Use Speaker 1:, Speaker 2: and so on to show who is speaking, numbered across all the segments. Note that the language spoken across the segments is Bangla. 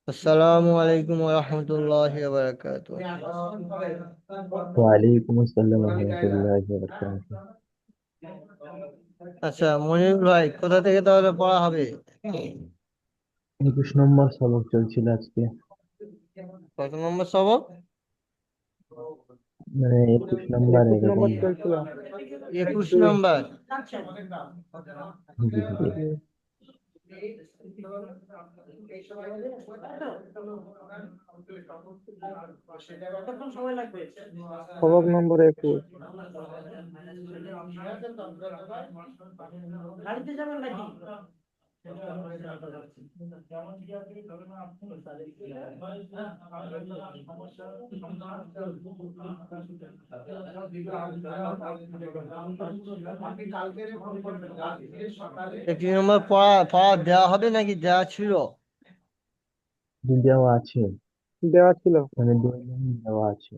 Speaker 1: আসসালামু আলাইকুম ওয়া রাহমাতুল্লাহি ওয়া বারাকাতুহু।
Speaker 2: ওয়ালাইকুম আসসালাম রহমতুল্লাহি ওয়া বারাকাতুহু।
Speaker 1: আচ্ছা মনির ভাই, কোথা থেকে তাহলে পড়া হবে?
Speaker 2: 21 নম্বর সবক চলছিল আজকে।
Speaker 1: কত নম্বর সবক?
Speaker 2: মানে 21 নম্বর
Speaker 3: 21 নম্বর
Speaker 2: এরকম।
Speaker 3: চলছিল।
Speaker 1: 21 নম্বর।
Speaker 2: জি জি।
Speaker 3: সবক নম্বর 21।
Speaker 1: একটি নম্বর পড়া পড়া দেওয়া হবে নাকি দেওয়া ছিল?
Speaker 2: দেওয়া আছে,
Speaker 3: দেওয়া ছিল।
Speaker 2: মানে 2 দিন দেওয়া আছে।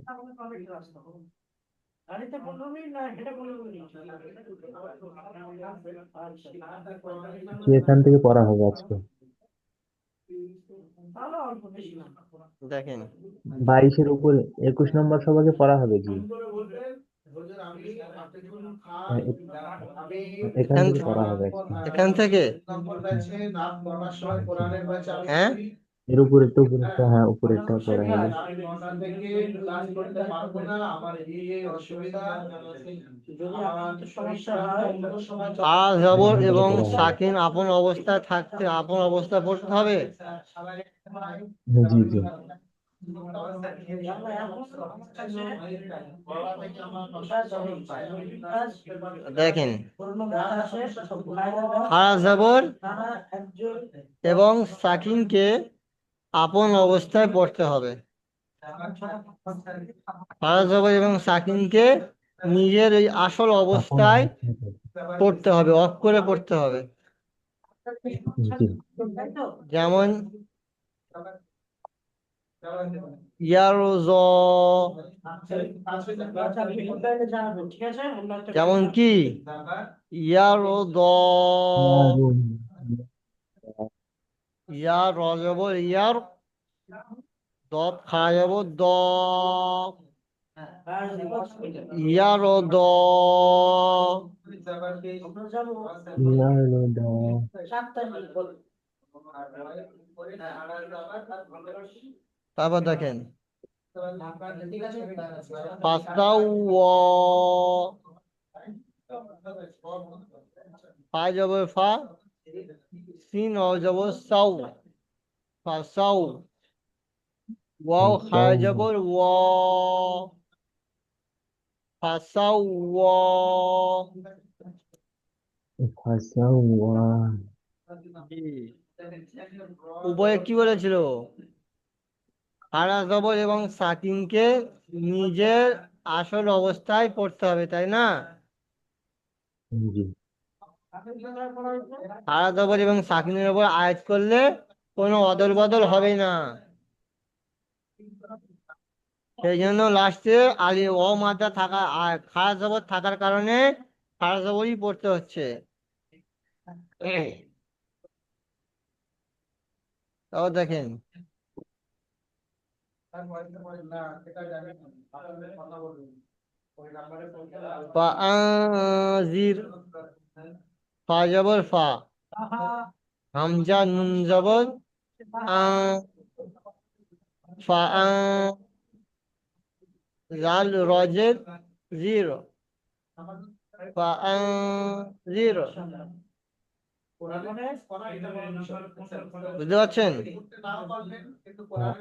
Speaker 2: এখান থেকে পড়া হবে আজকে।
Speaker 1: দেখেন,
Speaker 2: 22-এর উপরে 21 নম্বর সবকে পড়া হবে জি। মানে এখান
Speaker 1: এখান
Speaker 2: থেকে পড়া হবে আজকে।
Speaker 1: এখান থেকে।
Speaker 2: হুম, জি।
Speaker 1: হ্যাঁ,
Speaker 2: এর উপরেরটা উপরেরটা, হ্যাঁ উপরেরটা পড়া হবে।
Speaker 1: জবর
Speaker 2: এখান থেকে
Speaker 1: এবং
Speaker 2: পড়া হবে।
Speaker 1: সাকিন আপন অবস্থায় থাকতে আপন অবস্থায় পড়তে হবে।
Speaker 2: জি জি।
Speaker 1: দেখেন, জবর এবং সাকিনকে আপন অবস্থায় পড়তে হবে। জবর এবং সাকিনকে নিজের এই আসল
Speaker 2: আপন
Speaker 1: অবস্থায়
Speaker 2: অবস্থায় পড়বে।
Speaker 1: পড়তে হবে, অফ করে পড়তে হবে।
Speaker 2: জি।
Speaker 1: যেমন ইয়ারোজ, যেমন কি ইয়ারোদ,
Speaker 2: ইয়ারুম,
Speaker 1: ইয়ার রজব ইয়ার, দত খাওয়া যাব দ, ইয়ারোদ।
Speaker 2: ইয়ারুদা।
Speaker 1: তারপর দেখেন পাস্তাও, ফা যাব ফা, সিন অ যাব সাউ, ফাসাউ। ওয়াও খাওয়া যাব ও, ফাসাউ ও।
Speaker 2: ফাসাওয়া।
Speaker 1: উভয়ে কি বলেছিল? জবর এবং সাকিনকে নিজের আসল অবস্থায় পড়তে হবে, তাই না?
Speaker 2: জি।
Speaker 1: জবর এবং সাকিনের উপর আয়াত করলে কোনো অদল বদল হবে না। সেই জন্য লাস্টে আলি ও মাত্রা থাকা আর খাড়া জবর থাকার কারণে খাড়া জবরই পড়তে হচ্ছে। তাও দেখেন ফাআজির, ফা জবর ফা, হামজা নুন জবর আ, ফা, জাল রজের জিরো, জিরো। বুঝতে পারছেন?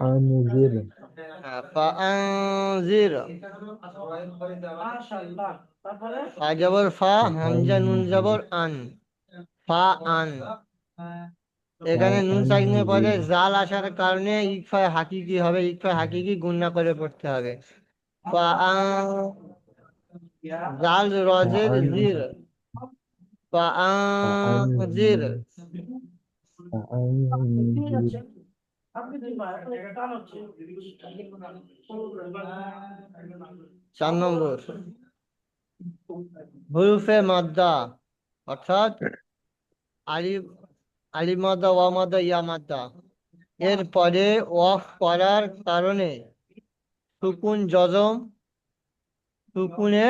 Speaker 2: আনজির।
Speaker 1: জিরো, ফা জবর ফা, হামজা নুন
Speaker 2: আনজির।
Speaker 1: জবর আন, ফা আন। এখানে নুন সাকিনের পরে
Speaker 2: আনজির।
Speaker 1: জাল আসার কারণে ইকফায় হাকিকি হবে, ইকফায় হাকিকি গুণনা করে পড়তে হবে। ফা জাল রজের জির,
Speaker 2: আনজির।
Speaker 1: ফা জির।
Speaker 2: আনজির। আনজির।
Speaker 1: 4 নম্বর হুরুফে মাদ্দা, অর্থাৎ আলিফ আলিফ মাদ্দা ওয়া মাদ্দা ইয়া মাদ্দা এরপরে ওয়াকফ করার কারণে সুকুন জজম, সুকুনে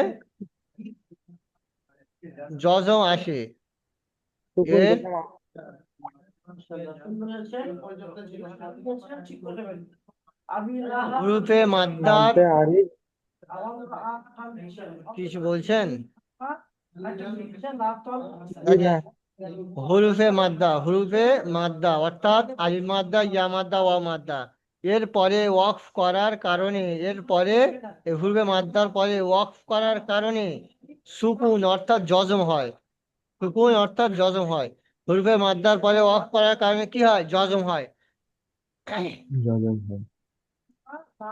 Speaker 1: জজম আসে।
Speaker 3: সুকুন
Speaker 1: এর
Speaker 3: জমা
Speaker 1: হুরুফে মাদ্দার
Speaker 3: মধ্যে আরিফ
Speaker 1: কিছু বলছেন?
Speaker 3: জি না।
Speaker 1: দেখেন, হুরুফে মাদ্দা অর্থাৎ আলিফ মাদ্দা ইয়া মাদ্দা ওয়া মাদ্দা এর পরে ওয়াকফ করার কারণে, এর পরে এই হুরুফে মাদ্দার পরে ওয়াকফ করার কারণে সুকুন অর্থাৎ জজম হয়। সুকুন অর্থাৎ জজম হয়। হুরুফে মাদ্দার পরে ওয়াকফ করার কারণে কি হয়? জজম হয়।
Speaker 2: জজম হয়।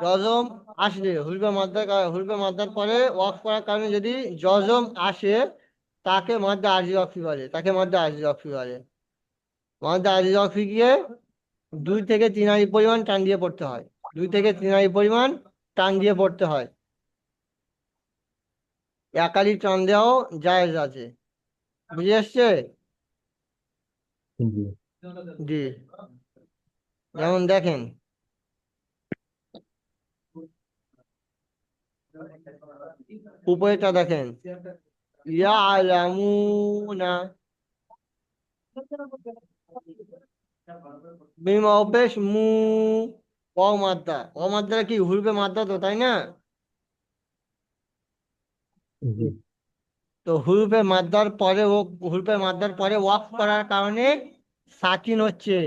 Speaker 1: জজম আসলে হুরুফে মাদ্দার পরে ওয়াকফ করার কারণে যদি জজম আসে তাকে মাদ্দা আজিজ ওয়াকফি বলে, তাকে মাদ্দা আজিজ ওয়াকফি বলে। মাদ্দা আজিজ ওয়াকফি গিয়ে 2 থেকে 3 আলিফ পরিমাণ টান দিয়ে পড়তে হয়। 2 থেকে 3 আলিফ পরিমাণ টান দিয়ে পড়তে হয়। এক আলিফ টান দেওয়াও জায়েজ আছে। বুঝে এসছে?
Speaker 2: জি।
Speaker 1: জি। যেমন দেখেন, উপরেটা দেখেন, ইয়ালামুনা, মিম ওয়াও পেশ মু, ওয়াও মাদ্দা। ওয়াও মাদ্দাটা কি হুরফে মাদ্দা তো, তাই না?
Speaker 2: জি।
Speaker 1: তো হুরফে মাদ্দার পরে ওয়াকফ করার কারণে সাকিন হচ্ছে।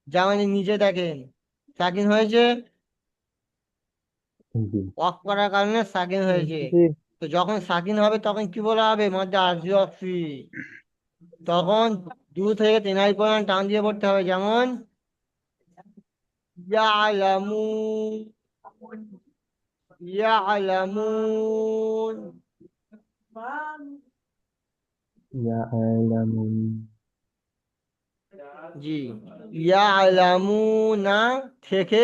Speaker 1: যেমন এই নিচে দেখেন, সাকিন হয়েছে,
Speaker 2: জি।
Speaker 1: ওয়াকফ করার কারণে সাকিন হয়েছে।
Speaker 3: জি
Speaker 1: তো যখন সাকিন হবে তখন কি বলা হবে? মাদ্দা আরজি ওয়াকফি। তখন 2 থেকে 3 আলিফ পরিমাণ টান দিয়ে পড়তে হবে। যেমন ইয়ালামুন, ইয়ালামুন।
Speaker 2: ইয়ালামুন।
Speaker 1: জি। ইয়ালামুনা থেকে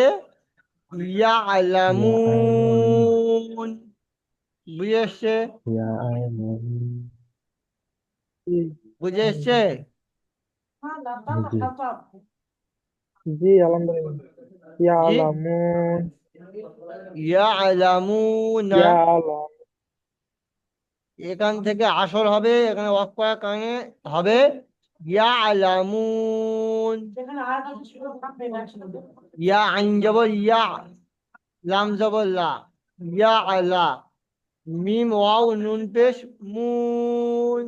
Speaker 2: ইয়ালামুন।
Speaker 1: ইয়ালামুন। বুঝে এসছে?
Speaker 2: ইয়ালামুন।
Speaker 3: জি
Speaker 1: বুঝে এসছে?
Speaker 2: জি।
Speaker 3: জি আলহামদুলিল্লাহ। ইয়া
Speaker 1: জি।
Speaker 3: আলামুন
Speaker 1: ইয়ালামুনা,
Speaker 3: ইয়া আলাম
Speaker 1: এখান থেকে আসর হবে, এখানে অফ করার কারণে হবে ইয়ালামুন। ইয়া আইন জবর ইয়া, লাম জবর লা, ইয়া আলা, মিম ওয়াও নুন পেশ মুন,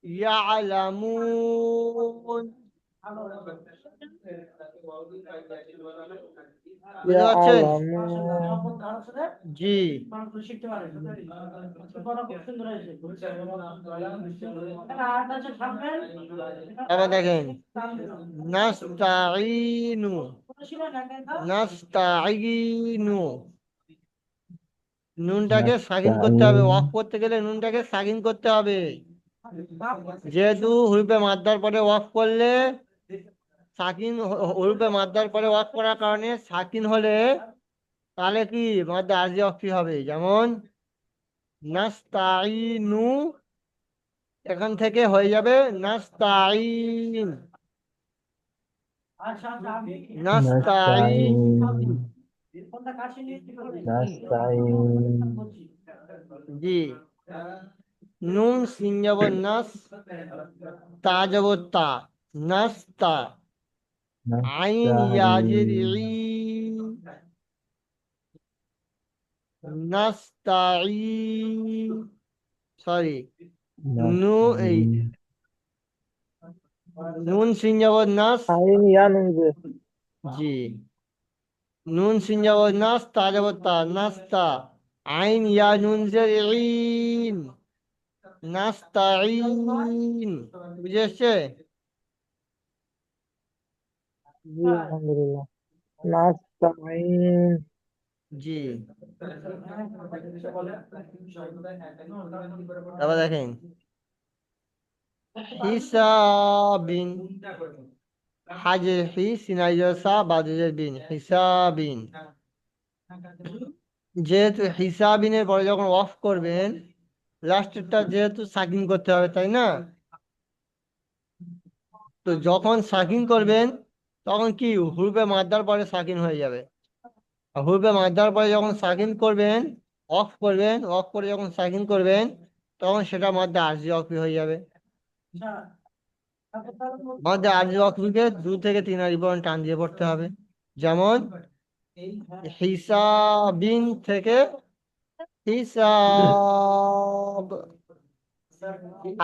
Speaker 1: ইয়ালামুন। বুঝতে
Speaker 3: ইয়া
Speaker 1: পারছেন?
Speaker 3: আলামুন
Speaker 1: জি। তারপর দেখেন, নাস্তাইনু, নাস্তাইনু, নুনটাকে সাকিন করতে হবে।
Speaker 2: নাস্তাইন।
Speaker 1: ওয়াক করতে গেলে নুনটাকে সাকিন করতে হবে। যেহেতু হুরুফে মাদ্দার পরে ওয়াক করলে হুরুফে মাদ্দার পরে ওয়াক করার কারণে সাকিন হলে তাহলে কি মাদ্দা আরজি ওয়াকফি হবে। যেমন নাস্তাইনু, এখান থেকে হয়ে যাবে নাস্তাইন, নাস্তাইন।
Speaker 2: নাস্তাইন। নাস্তাইন।
Speaker 1: জি। নুন সিন যাবর নাস, তা যাবর তা, নাস্তা। আইন ইয়াজের
Speaker 2: নাস্তাইন।
Speaker 1: ই, নাস্তাইন। সরি, নু এই
Speaker 2: নাস্তাইন।
Speaker 1: নুন সিন যাবর নাস।
Speaker 3: আইন ইয়া নুনজে
Speaker 1: জি। নুন সিন যাবর নাস, তা যাবর তা, নাস্তা। আইন ইয়া নুন জের ইন, নাস্তাইন। বুঝে এসছে?
Speaker 3: জি আলহামদুলিল্লাহ। নাস্তাইন
Speaker 1: জি। তারপর দেখেন, হিসাবিন, হাজের হি সিনাইজার সা বাজের বিন, হিসাবিন। যেহেতু হিসাবিনের পরে যখন অফ করবেন লাস্টেরটা যেহেতু সাকিন করতে হবে, তাই না? তো যখন সাকিন করবেন তখন কি হুরুফে মাদ্দার পরে সাকিন হয়ে যাবে। আর হুরুফে মাদ্দার পরে যখন সাকিন করবেন, অফ করে যখন সাকিন করবেন তখন সেটা মাদ্দা আরজি অফি হয়ে যাবে। মাদ্দা আরজি অফিকে 2 থেকে 3 আলিফ টান দিয়ে পড়তে হবে। যেমন হিসাবিন থেকে হিসাব,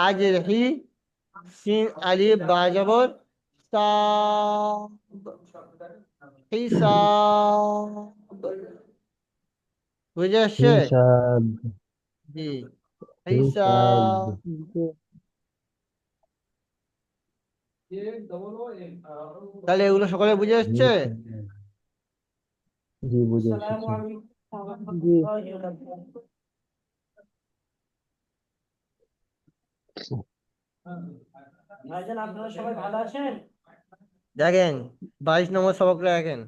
Speaker 1: আজের হি, সিন আলিফ বা জবর সাব, হিসাব। বুঝে আসছে?
Speaker 2: হিসাব।
Speaker 1: জি,
Speaker 2: হিসাব।
Speaker 1: হিসাব।
Speaker 3: জি
Speaker 1: তাহলে এগুলো সকলে বুঝে আসছে?
Speaker 2: হিসাব। জি, বুঝে এসেছি।
Speaker 3: জি
Speaker 1: দেখেন 22 নম্বর সবকটা দেখেন।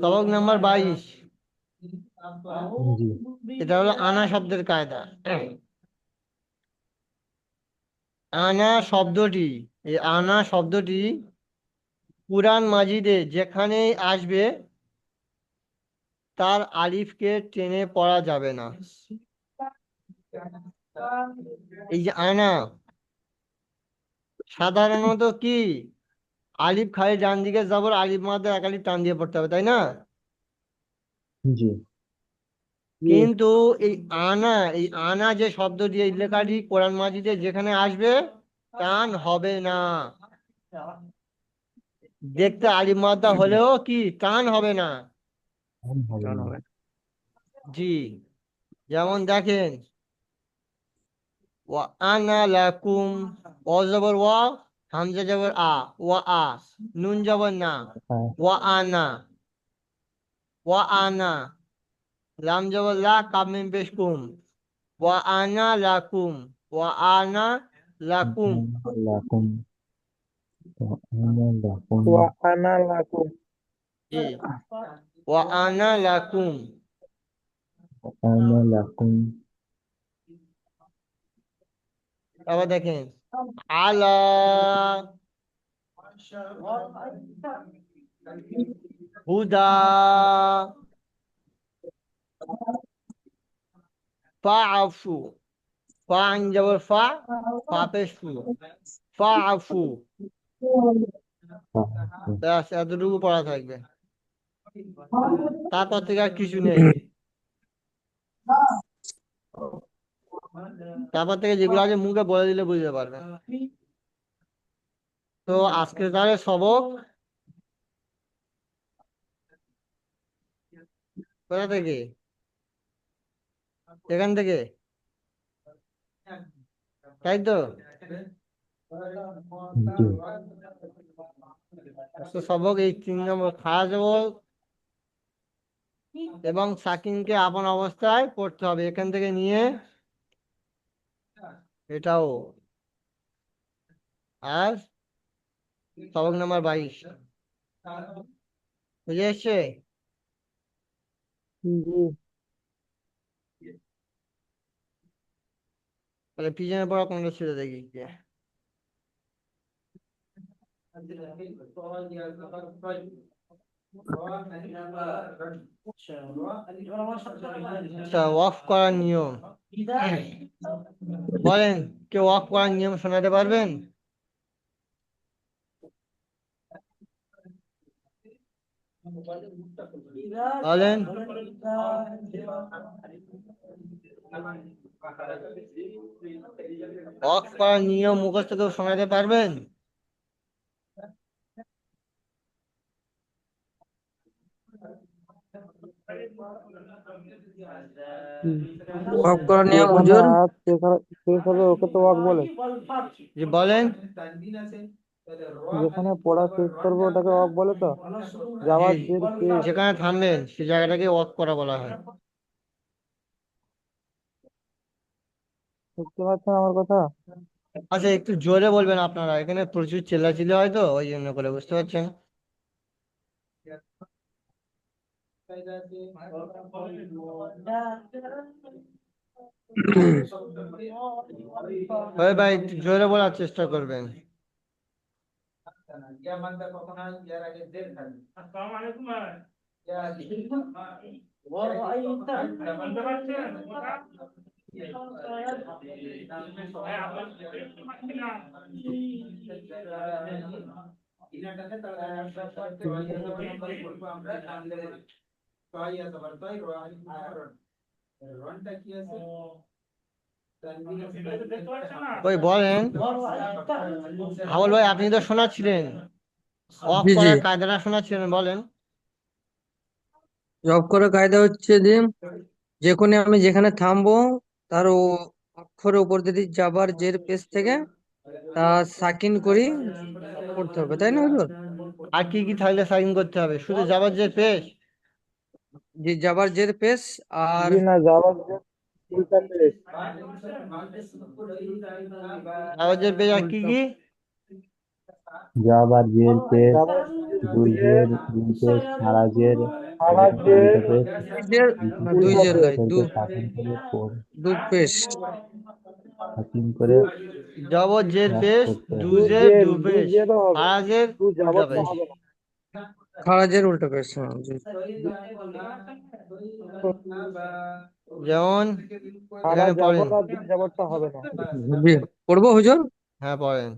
Speaker 1: সবক নাম্বার 22।
Speaker 2: জি
Speaker 1: এটা হলো আনা শব্দের কায়দা। আনা শব্দটি, এই আনা শব্দটি কুরআন মাজিদে যেখানেই আসবে তার আলিফকে টেনে পড়া যাবে না। এই যে আনা সাধারণত কি আলিফ খালি ডান দিকে যাবর, আলিফ মাদ্দা এক আলিফ টান দিয়ে পড়তে হবে, তাই না?
Speaker 2: জি
Speaker 3: জি
Speaker 1: কিন্তু এই আনা, এই আনা যে শব্দটি, এই লেখাটি কোরআন মাজিদে যেখানে আসবে টান হবে না। দেখতে আলিফ মাদ্দা হলেও কি টান হবে না।
Speaker 2: হবে না।
Speaker 1: জি, যেমন দেখেন ওয়া আনা লাকুম, অ জবর ওয়া, হামজা জবর আ, ওয়া আ, নুন জবর না,
Speaker 2: হ্যাঁ,
Speaker 1: ওয়া আনা, ওয়া আনা, লাম জবর লা, কাব মিম পেশ কুম, ওয়া আনা লাকুম, ওয়া আনা লাকুম।
Speaker 2: লাকুম। লাকুম।
Speaker 3: ওয়া আনা লাকুম।
Speaker 1: জি, ওয়া আনা লাকুম।
Speaker 2: লাকুম।
Speaker 1: তারপর দেখেন আলা, হুদা, ফাআফু, ফা আইন জবর ফা, ফা পেশ ফু, ফাআফু। ব্যাস এতটুকু পড়া থাকবে, তারপর থেকে আর কিছু নেই। তারপর থেকে যেগুলো আছে মুখে বলে দিলে বুঝতে পারবে। তো আজকে তাহলে সবক কোথা থেকে? এখান থেকে, তাই তো?
Speaker 2: জি
Speaker 1: তো সবক এই 3 নম্বর খাড়া জবর এবং সাকিনকে আপন অবস্থায় পড়তে হবে, এখান থেকে নিয়ে এটাও। আর সবক নাম্বার 22 বুঝে এসছে?
Speaker 3: জি
Speaker 1: তাহলে পিছনে পড়া কোনটা ছিল দেখি গিয়ে। আচ্ছা, ওয়াক করার নিয়ম বলেন, কেউ ওয়াক করার নিয়ম শোনাতে পারবেন? বলেন। ওয়াক করার নিয়ম মুখস্থ কেউ শোনাতে পারবেন?
Speaker 4: অফ করা নিয়ম
Speaker 3: যেখানে
Speaker 4: হুজুর।
Speaker 3: আয়াত শেষ হবে ওকে তো ওয়াক বলে।
Speaker 1: জি বলেন।
Speaker 3: যেখানে পড়া শেষ করবে ওটাকে ওয়াক বলে তো।
Speaker 1: জি,
Speaker 3: যাওয়ার যে শেষ।
Speaker 1: যেখানে থামবেন সে জায়গাটাকে ওয়াক করা বলা হয়।
Speaker 3: বুঝতে পারছেন আমার কথা?
Speaker 1: আচ্ছা, একটু জোরে বলবেন, আপনারা এখানে প্রচুর চিল্লাচিল্লি হয় তো ওই জন্য করে, বুঝতে পারছেন? ভাই ভাই একটু জোরে বলার চেষ্টা করবেন। ওই বলেন, হাবল ভাই আপনি তো শোনাচ্ছিলেন, অফ
Speaker 4: জি জি,
Speaker 1: করার কায়দাটা শোনাচ্ছিলেন, বলেন।
Speaker 4: জব করার কায়দা হচ্ছে যে আমি যেখানে থামবো তার ও অক্ষরের উপর যদি যাবার জের পেজ থেকে তা সাকিন করি করতে হবে, তাই না হুজুর?
Speaker 1: আর কি কি থাকলে সাইন করতে হবে? শুধু যাবার যে পেশ?
Speaker 4: যে যাবার জের পেজ আর
Speaker 3: জি না, যাবার যে উল্টা পেশ।
Speaker 1: যাবার যে পেশ আর কি কি?
Speaker 2: যাবার জের পেশ,
Speaker 3: যাবার যে
Speaker 2: দুই
Speaker 3: দিয়ে
Speaker 2: জের, তিন পেশ, খাড়া জের,
Speaker 3: সারা যে
Speaker 2: উল্টো পেশ,
Speaker 4: দুই জের, না দুই
Speaker 3: উল্টা
Speaker 4: জের
Speaker 3: পেশ।
Speaker 4: নয়,
Speaker 2: অক্ষরকে শাসন করে
Speaker 4: দু পেশ।
Speaker 2: শাসন করে
Speaker 1: যাবর জের
Speaker 2: ওয়াক
Speaker 1: পেশ,
Speaker 2: করতে হবে।
Speaker 1: দুজের দু
Speaker 3: দু
Speaker 1: পেশ,
Speaker 3: জেরও হবে,
Speaker 1: ফারাজের
Speaker 3: দু
Speaker 1: উল্টা
Speaker 3: যাবরটা
Speaker 1: পেশ।
Speaker 3: হবে না।
Speaker 4: খারাজের উল্টো পেশ, হ্যাঁ জি।
Speaker 1: যেমন
Speaker 3: সারা
Speaker 1: এখানে পড়েন।
Speaker 3: যাবর আর দু যাবরটা হবে না।
Speaker 4: জি, পড়বো হুজুর?
Speaker 1: হ্যাঁ পড়েন।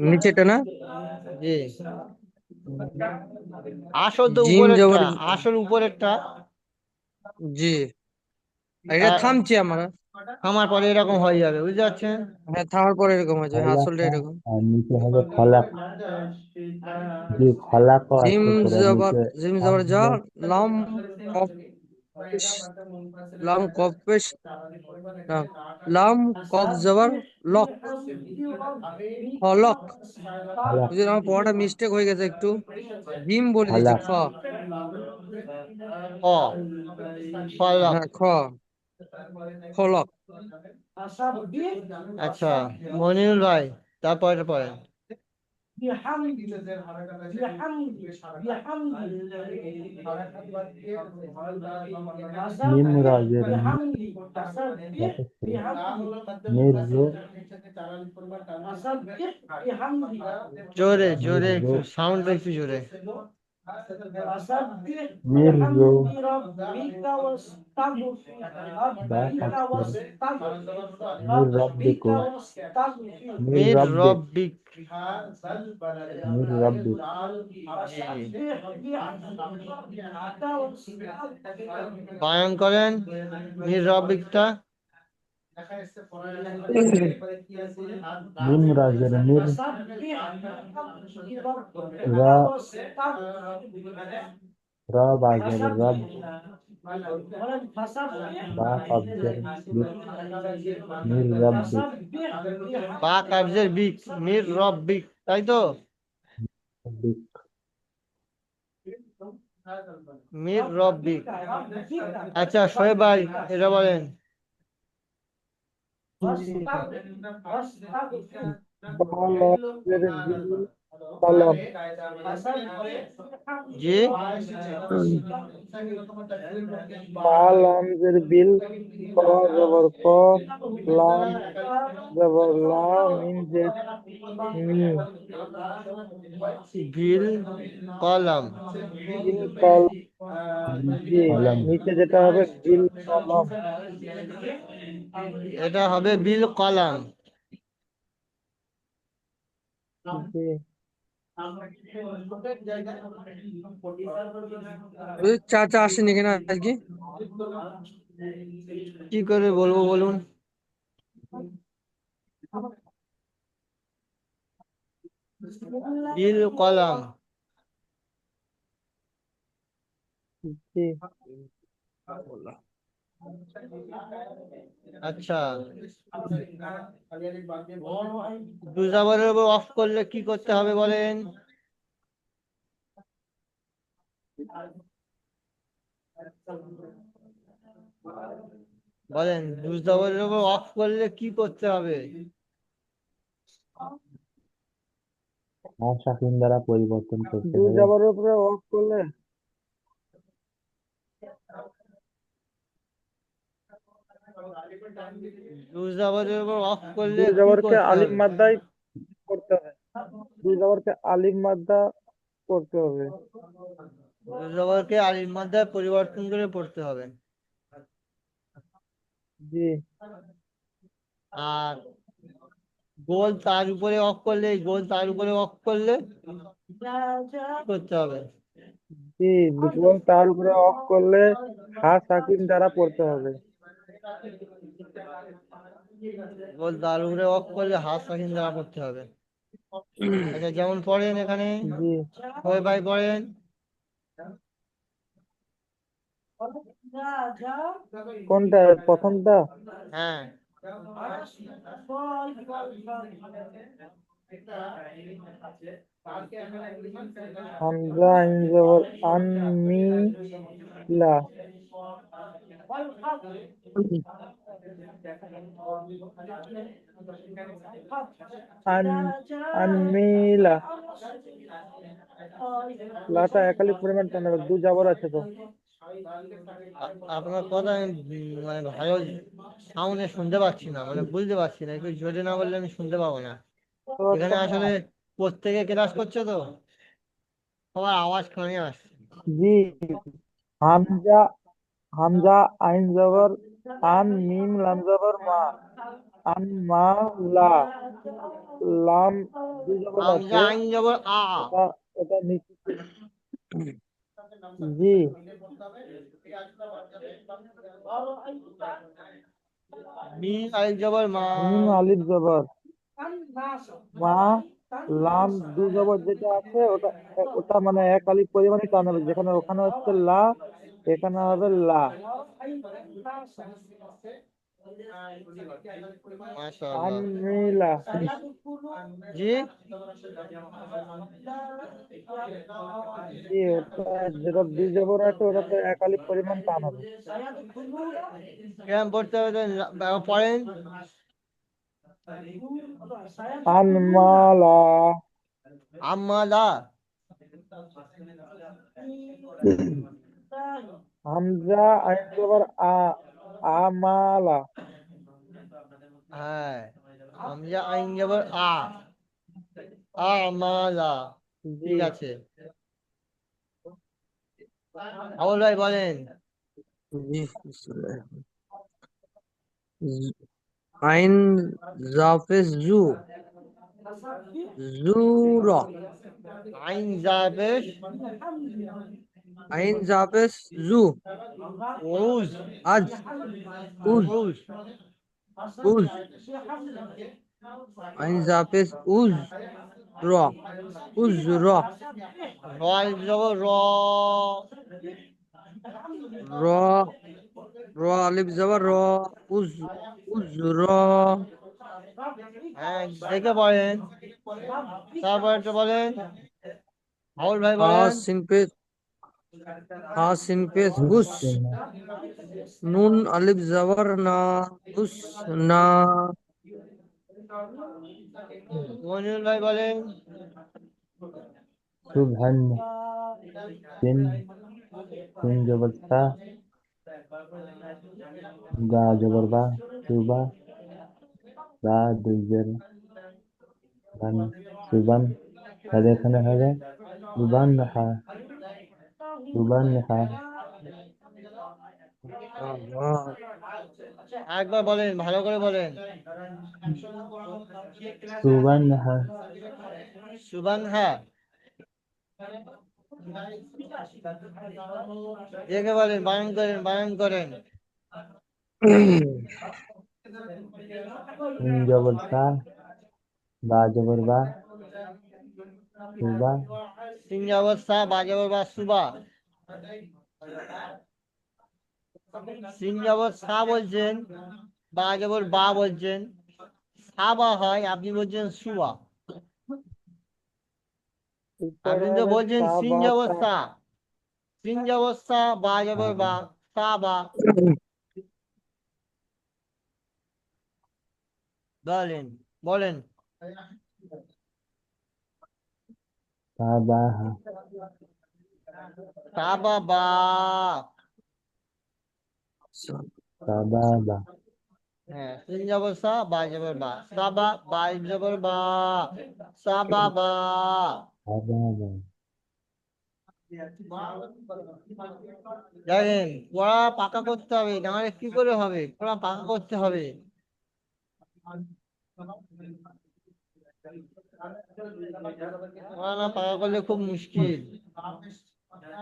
Speaker 4: নিচেটা না?
Speaker 1: জি, আসল তো
Speaker 4: জিম
Speaker 1: উপরেরটা,
Speaker 4: জবর
Speaker 1: আসল উপরেরটা।
Speaker 4: জি, আর এটা থামছি আমরা।
Speaker 1: আমার পরে এরকম হয়ে যাবে, বুঝতে পারছেন?
Speaker 4: হ্যাঁ, থামার পরে এরকম হয়েছে, হ্যাঁ আসলটা
Speaker 2: ফলাকা,
Speaker 4: এরকম।
Speaker 2: আর নিচে হবে ফলাক। যে ফলাকা
Speaker 4: জিম
Speaker 2: আছে সেটা
Speaker 4: জবর,
Speaker 2: নিচে
Speaker 4: জিম জবর যা,
Speaker 2: থামবে।
Speaker 4: লাম কফ পেশ, লাম কফ পেশ, না, লাম কফ জবর লক, হলক।
Speaker 2: ফলাক,
Speaker 4: বুঝলেন, আমার পড়াটা মিস্টেক হয়ে গেছে একটু, জিম বলে দিয়েছি
Speaker 2: ফলাক।
Speaker 4: খ।
Speaker 1: ক, ফলক।
Speaker 4: হ্যাঁ খ, ফলক।
Speaker 1: আচ্ছা, মনিরুল ভাই, তারপরে পড়েন।
Speaker 2: মিম রাজের মি, যথেষ্ট। মির রো,
Speaker 1: জোরে
Speaker 2: মির
Speaker 1: জোরে
Speaker 2: রো,
Speaker 1: একটু সাউন্ড, একটু জোরে।
Speaker 2: মির রো, বা কাছের, মির রব্বিকো, মির
Speaker 1: মির
Speaker 2: রব্বিক,
Speaker 1: রব্বিক।
Speaker 2: মির রব্বিক।
Speaker 1: বায়ান করেন মির রব্বিকটা।
Speaker 2: মিম রাজের মির, রা, রা বাজের রব, বা কবজের বিক, মির রব্বিক।
Speaker 1: বা কাবজের বিক, মির রব্বিক, তাই তো?
Speaker 2: বিক।
Speaker 1: মির রব্বিক। আচ্ছা শোয়েব ভাই, এটা বলেন।
Speaker 3: বালামের বিল কলম।
Speaker 1: জি,
Speaker 3: বালামের বিল, ক জবর ক, লাম জবর লা, মিম জের মি।
Speaker 1: বিল কলম।
Speaker 3: বিল কল, জি,
Speaker 2: কলম।
Speaker 3: নিচে যেটা হবে বিল কলম।
Speaker 1: এটা হবে বিল কলম।
Speaker 3: জি,
Speaker 4: চাচা আসেনি কেন আজকে?
Speaker 1: কি করে বলবো বলুন? বিল কলম।
Speaker 3: জি।
Speaker 1: আচ্ছা, দুজাবারের উপর অফ করলে কি করতে হবে বলেন? বলেন, দুজাবারের উপর অফ করলে কি করতে হবে?
Speaker 2: আর শাসন দ্বারা পরিবর্তন করতে
Speaker 3: দু
Speaker 2: হবে।
Speaker 3: যাবার উপরে অফ করলে
Speaker 1: দু জবরের উপর ওয়াকফ করলে
Speaker 3: দুই
Speaker 1: কি
Speaker 3: জবরকে
Speaker 1: করতে
Speaker 3: আলিফ
Speaker 1: হবে?
Speaker 3: মাদ্দায় করতে হবে। দুই জবরকে আলিফ মাদ্দা করতে হবে।
Speaker 1: দু জবরকে আলিফ মাদ্দায় পরিবর্তন করে পড়তে হবে।
Speaker 3: জি
Speaker 1: আর গোল তার উপরে অফ করলে, গোল তার উপরে অফ করলে কি করতে হবে?
Speaker 3: জি, গোল তার উপরে অফ করলে হা সাকিন দ্বারা পড়তে হবে।
Speaker 1: গোল তার উপরে অফ করলে হাত সাকিন দ্বারা পড়তে হবে। আচ্ছা, যেমন পড়েন এখানে,
Speaker 3: জি,
Speaker 1: ওই ভাই পড়েন।
Speaker 3: কোনটা প্রথমটা?
Speaker 1: হ্যাঁ,
Speaker 3: হামজা আইন জবর আন মি লা আন আনমিলা। লাটা একালিক পরিমাণ টানা হবে, দু জবর আছে তো।
Speaker 1: আপনার কথা আমি মানে ভালো সাউন্ডে শুনতে পাচ্ছি না, মানে বুঝতে পারছি না, একটু জোরে না বললে আমি শুনতে পাবো না।
Speaker 3: তো
Speaker 1: এখানে আসলে প্রত্যেকে ক্লাস করছে তো, সবার আওয়াজ কানে আসছে।
Speaker 3: জি, হামজা হামজা আইন জবর আন মিম লাম জবর মা আন মা লা লাম দু জবর
Speaker 1: হামজা
Speaker 3: আছে।
Speaker 1: আইন জবর আ।
Speaker 3: এটা এটা নিচে। জি,
Speaker 1: মিম আইন জবর মা।
Speaker 3: মিম আলিফ জবর মা লাম দু জবর যেটা আছে ওটা ওটা মানে এক আলিফ পরিমাণে টান হবে, যেখানে ওখানে হচ্ছে লা, এখানে হবে লা।
Speaker 1: মাশাআল্লাহ।
Speaker 3: আনমিলা।
Speaker 1: জি,
Speaker 3: জি, ওটা যেটা দুই জবর আছে ওটাতে এক আলিফ পরিমাণ টান হবে।
Speaker 1: কেমন পড়তে হবে পড়েন।
Speaker 3: আনমালা
Speaker 1: আমালা।
Speaker 3: হামজা আইন জবর আ আমালা।
Speaker 1: হ্যাঁ, হামজা আইন জবর আ, আমালা।
Speaker 3: জি,
Speaker 1: ঠিক আছে, আমল ভাই বলেন।
Speaker 4: জি, বিসমিল্লাহ। আইন জাফেজ জু, জুরা।
Speaker 1: আইন জাবেশ
Speaker 4: আইন জাফেজ জু,
Speaker 1: উরুজ।
Speaker 4: আজ, উজ,
Speaker 1: উরুজ।
Speaker 4: উজ। আইন জাফেজ উজ, র, উজ, র।
Speaker 1: র আলিফ জবর র।
Speaker 4: র, র আলিফ জবর র, উজ, উজ, র।
Speaker 1: হ্যাঁ, দেখে বলেন, তারপর বলেন। আমল ভাই
Speaker 4: হা
Speaker 1: বলেন।
Speaker 4: সিন পেশ, হা সিন পেশ হুস,
Speaker 2: হচ্ছে না।
Speaker 4: নুন আলিফ জবর না, হুস, না।
Speaker 1: মনিউল ভাই বলেন।
Speaker 2: সুবহান সিন সিন জবর সা বা জবর বা সুবা বা দুইজের বান সুবান, তাহলে এখানে হবে সুবান হা সুবান হা
Speaker 1: একবার বলেন, ভালো করে বলেন।
Speaker 2: সুবান হা।
Speaker 1: সুবান হ্যাঁ, দেখে বলেন, বানান করেন, বানান করেন।
Speaker 2: সিন জবর সা বা জবর বা সুবা
Speaker 1: সিং অবস্থা বাজাবর বা সুবা। সিং অবস্থা বলছেন, বাজাবর বা বলছেন, সাবা হয়, আপনি বলছেন সুবা।
Speaker 3: উপরে
Speaker 1: আপনি তো
Speaker 3: হবে
Speaker 1: বলছেন
Speaker 3: সা
Speaker 1: সিং
Speaker 3: বা তা।
Speaker 1: অবস্থা, সিং অবস্থা বাজাবর বা সাবা। বলেন, বলেন।
Speaker 2: সা বা হা
Speaker 1: সাবা বা।
Speaker 2: সা বা বা
Speaker 1: হ্যাঁ, সিন জবর সা, বা জবর বা, সাবা, বা জবর বা, সাবা বা।
Speaker 2: বাবা।
Speaker 1: দেখেন, পড়া পাকা করতে হবে, নাহলে কি করে হবে? পড়া পাকা করতে হবে। পড়া না পাকা করলে খুব মুশকিল।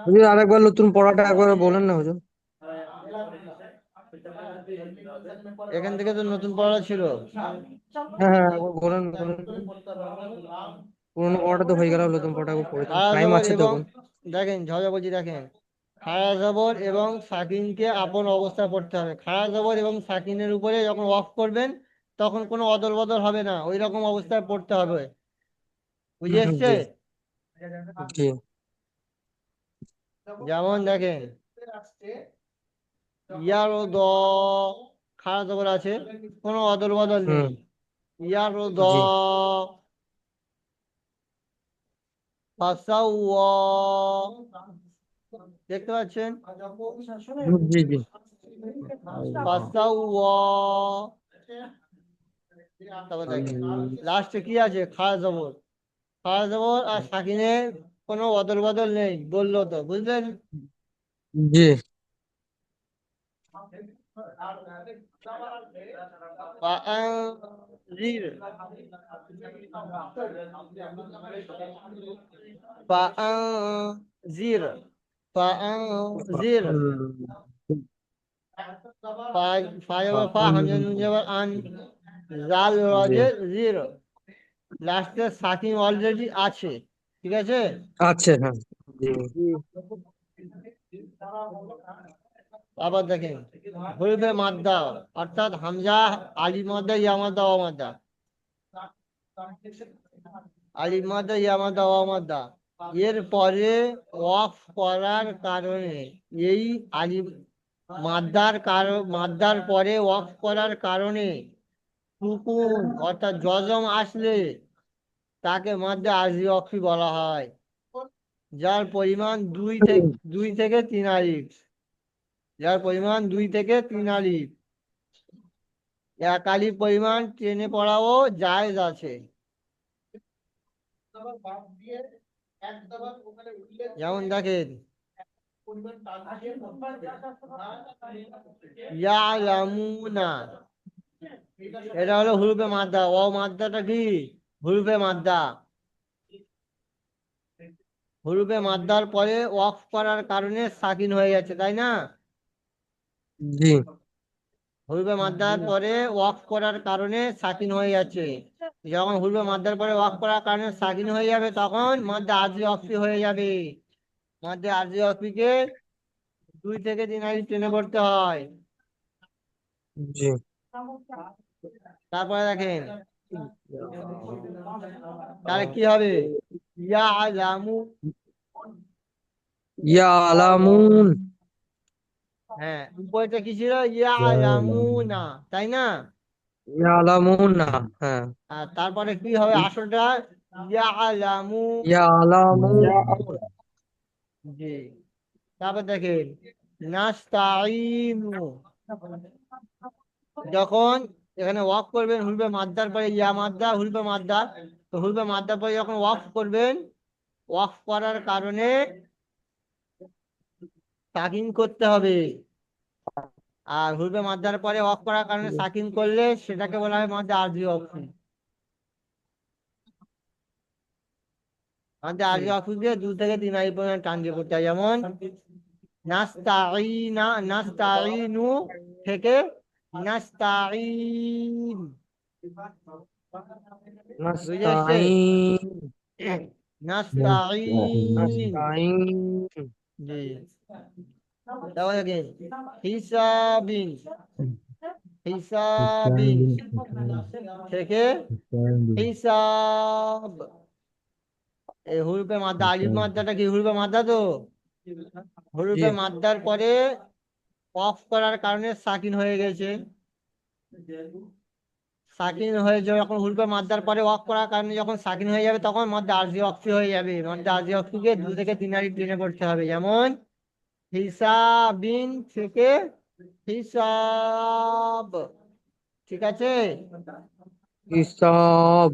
Speaker 4: হুজুর আরেকবার নতুন পড়াটা একবার বলেন না হুজুর।
Speaker 1: এখান থেকে তো নতুন পড়া ছিল।
Speaker 4: হ্যাঁ হ্যাঁ একবার বলেন বলেন। পুরোনো পড়াটা তো হয়ে গেল, নতুন পড়াটা একবার পড়ে দিন,
Speaker 1: খাড়া
Speaker 4: টাইম
Speaker 1: জবর
Speaker 4: আছে তো
Speaker 1: এবং,
Speaker 4: এখন।
Speaker 1: দেখেন ঝজা বলছি, দেখেন, খাড়া জবর এবং সাকিনকে আপন অবস্থায় পড়তে হবে। খাড়া জবর এবং সাকিনের উপরে যখন অফ করবেন, তখন কোনো অদল বদল হবে না, ওই রকম অবস্থায় পড়তে হবে। বুঝে এসছে?
Speaker 4: জি জি।
Speaker 1: যেমন দেখেন, ইয়ার ও দ, খাড়া জবর আছে, কোনো অদল বদল নেই।
Speaker 4: হুম।
Speaker 1: ইয়ার ও দ,
Speaker 4: জি ফাসাউ
Speaker 1: ফাসাউ অ। দেখতে পাচ্ছেন?
Speaker 4: জি জি।
Speaker 1: ফাসাউ অ। তারপর দেখেন, লাস্টে কি আছে? খাড়া জবর। খাড়া জবর আর সাকিনের কোনো অদল বদল নেই, বললো তো, বুঝলেন?
Speaker 4: জি।
Speaker 1: ফাআনজির, ফাআনজির, ফাআনজির। ফা, ফা যাবে ফা, হামজা নুন যাবে আন, জাল
Speaker 4: জি।
Speaker 1: রজে জির। লাস্টে সাকিন অলরেডি আছে, ঠিক আছে?
Speaker 4: আচ্ছা হ্যাঁ। জি
Speaker 3: জি।
Speaker 1: আবার দেখেন, হরফে মাদ্দা, অর্থাৎ হামজা, আলিফ মাদ্দা, ইয়া মাদ্দা, ওয়া মাদ্দা। আলিফ মাদ্দা, ইয়া মাদ্দা, ওয়া মাদ্দা। এর পরে ওয়াকফ করার কারণে, এই আলিফ মাদ্দার কারণ, মাদ্দার পরে ওয়াকফ করার কারণে সুকুন অর্থাৎ জজম আসলে তাকে মাদ্দে আরজি ওয়াকফি বলা হয়, যার পরিমাণ দুই থেকে তিন আলিফ। যার পরিমাণ 2 থেকে 3 আলিফ। এক আলিফ পরিমাণ টেনে পড়াও জায়েজ আছে। যেমন দেখেন, ইয়ালামুনা, এটা হলো হুরুফে মাদ্দা। ও মাদ্দাটা কি? হুরুফে মাদ্দা। হুরুফে মাদ্দার পরে ওয়াকফ করার কারণে সাকিন হয়ে যাচ্ছে, তাই না?
Speaker 4: জি।
Speaker 1: হুরুফে মাদ্দার পরে ওয়াকফ করার কারণে সাকিন হয়ে যাচ্ছে। যখন হুরুফে মাদ্দার পরে ওয়াকফ করার কারণে সাকিন হয়ে যাবে, তখন মাদ্দা আরজি ওয়াকফি হয়ে যাবে। মাদ্দা আরজি ওয়াকফিকে 2 থেকে 3 আলিফ টেনে পড়তে হয়।
Speaker 4: জি।
Speaker 1: তারপরে দেখেন, তাহলে কি হবে? ইয়ালামু,
Speaker 4: ইয়া আলামুন।
Speaker 1: হ্যাঁ, উপরেটা কি ছিল? ইয়ালামুনা, তাই না?
Speaker 4: ইয়া আলামুন না। হ্যাঁ।
Speaker 1: আর তারপরে কি হবে আসলটা? ইয়ালামু।
Speaker 4: ইয়া আলামুন।
Speaker 1: জি। তারপর দেখেন, নাস্তাইনু, যখন এখানে ওয়াক করবেন হুরফে মাদ্দার পরে, ইয়া মাদ্দা হুরফে মাদ্দা, তো হুরফে মাদ্দার পরে যখন ওয়াক করবেন, ওয়াক করার কারণে সাকিন করতে হবে। আর হুরফে মাদ্দার পরে ওয়াক করার কারণে সাকিন করলে সেটাকে বলা হয় মাদ্দা আরজি ওয়াকফ। মাদ্দা আরজি ওয়াকফ দিয়ে 2 থেকে 3 আলিফ পরিমাণ টান দিয়ে করতে হয়। যেমন নাস্তাইনা, নাস্তাইনু থেকে নাস্তাইন। বুঝে এসছে?
Speaker 4: নাস্তাইন।
Speaker 1: নাস্তাইন।
Speaker 4: নাস্তাইন।
Speaker 1: জি। তারপরে দেখেন, হিসাবিন, হিসাবিন থেকে হিসাব। এই হুরুফে মাদ্দা, আলিফ মাদ্দাটা কি হুরুফে মাদ্দা তো?
Speaker 4: জি
Speaker 1: হুরুফে মাদ্দার পরে অফ করার কারণে সাকিন হয়ে গেছে। সাকিন হয়ে যাবে যখন হুরুফে মাদ্দার পরে অফ করার কারণে, যখন সাকিন হয়ে যাবে তখন মাদ্দা আরজি ওয়াকফি হয়ে যাবে। মাদ্দা আরজি ওয়াকফিকে 2 থেকে 3 আলিফ টেনে পড়তে হবে। যেমন হিসাবিন থেকে হিসাব। ঠিক আছে?
Speaker 4: হিসাব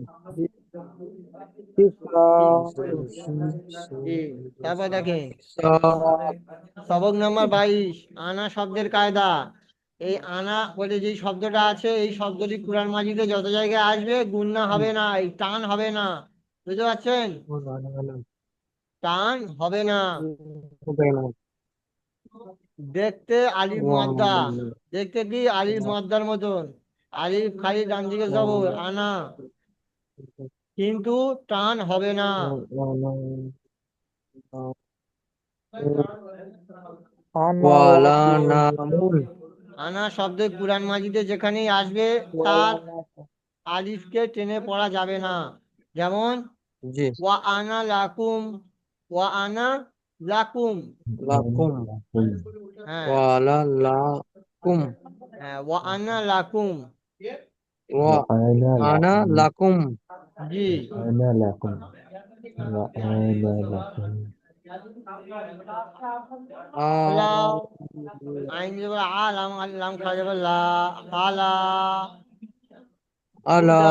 Speaker 3: হিসাব
Speaker 1: জি, তারপর দেখেন
Speaker 4: হিসাব
Speaker 1: সবক নাম্বার 22, আনা শব্দের কায়দা। এই আনা বলে যে শব্দটা আছে, এই শব্দটি কুরআন মাজিদে যত জায়গায় আসবে গুণনা হবে না, এই টান হবে না। বুঝতে পারছেন? টান হবে না। দেখতে আলিফ মুয়াদ্দা, দেখতে কি আলিফ মুয়াদ্দার মতন, আলিফ খালি ডান দিকে জবর আনা, কিন্তু টান হবে না।
Speaker 3: আনা
Speaker 4: ওয়ালা
Speaker 3: ওয়াকুম
Speaker 4: নামুন।
Speaker 1: আনা শব্দে কুরআন মাজিদে যেখানেই আসবে তার আলিফকে টেনে পড়া যাবে না। যেমন
Speaker 4: জি,
Speaker 1: ওয়া আনা লাকুম, ওয়া আনা লাকুম।
Speaker 4: লাকুম।
Speaker 1: হ্যাঁ,
Speaker 4: ওয়ালা লাকুম।
Speaker 1: হ্যাঁ, ওয়া আনা লাকুম।
Speaker 4: ওয়া আনা লাকুম।
Speaker 1: জি,
Speaker 2: وأنا لكم وأنا لكم
Speaker 1: লা,
Speaker 4: আ-
Speaker 1: আইন যাবে আলাম, আল্লাম খাওয়া যাবে লা, আলা,
Speaker 4: আলা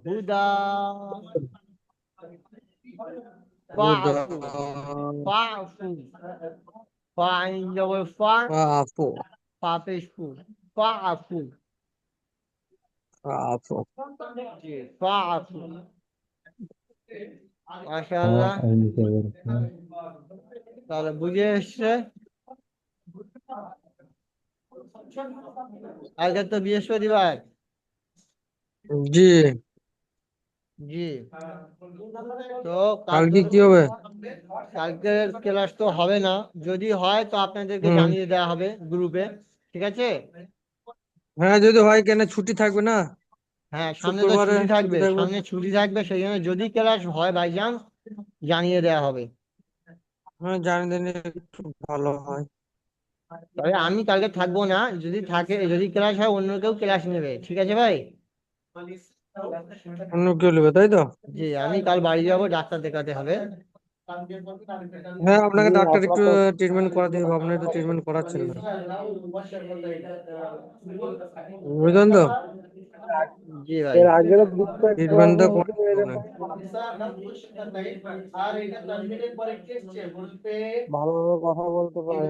Speaker 1: হুদা, হুদা,
Speaker 4: হুদা
Speaker 1: ফাফু, ফাফু, ফা আইন যাবে ফা,
Speaker 4: আফু
Speaker 1: ফা পেশ ফু, ফাফু।
Speaker 4: আফু।
Speaker 1: জি, ফাফু। মাশাআল্লাহ,
Speaker 2: أين جبر
Speaker 1: তাহলে বুঝে এসছে। আজকে তো বৃহস্পতিবার।
Speaker 4: জি,
Speaker 1: জি, তো
Speaker 4: কালকে
Speaker 1: কালকে,
Speaker 4: কি হবে?
Speaker 1: কালকের ক্লাস তো হবে না, যদি হয় তো আপনাদেরকে
Speaker 4: হুম,
Speaker 1: জানিয়ে দেওয়া হবে গ্রুপে। ঠিক আছে?
Speaker 4: হ্যাঁ যদি হয়, কেন ছুটি থাকবে না?
Speaker 1: হ্যাঁ, সামনে তো
Speaker 4: শুক্রবারে
Speaker 1: ছুটি
Speaker 4: ছুটি
Speaker 1: থাকবে,
Speaker 4: থাকবে।
Speaker 1: সামনে ছুটি থাকবে, সেই জন্য যদি ক্লাস হয় বাই চান্স জানিয়ে দেওয়া হবে।
Speaker 4: হ্যাঁ জানিয়ে দিলে একটু ভালো হয়।
Speaker 1: তবে আমি কালকে থাকবো না, যদি থাকে, যদি ক্লাস হয় অন্য কেউ ক্লাস নেবে। ঠিক আছে ভাই?
Speaker 4: অন্য কেউ নেবে তাই তো?
Speaker 1: জি, আমি কাল বাড়ি যাব, ডাক্তার দেখাতে হবে।
Speaker 4: হ্যাঁ আপনাকে
Speaker 3: জি
Speaker 4: ডাক্তার
Speaker 3: আপনার
Speaker 4: একটু
Speaker 3: তো
Speaker 4: ট্রিটমেন্ট করাতে হবে, আপনি তো ট্রিটমেন্ট করাচ্ছেন না। বুঝলেন তো?
Speaker 1: জি ভাই।
Speaker 3: এর আগেরও দুটো ক্লাস
Speaker 4: ট্রিটমেন্টটা
Speaker 3: হয়েছে
Speaker 4: করাতে হবে।
Speaker 3: এরকম ভালোভাবে কথা বলতে পারে।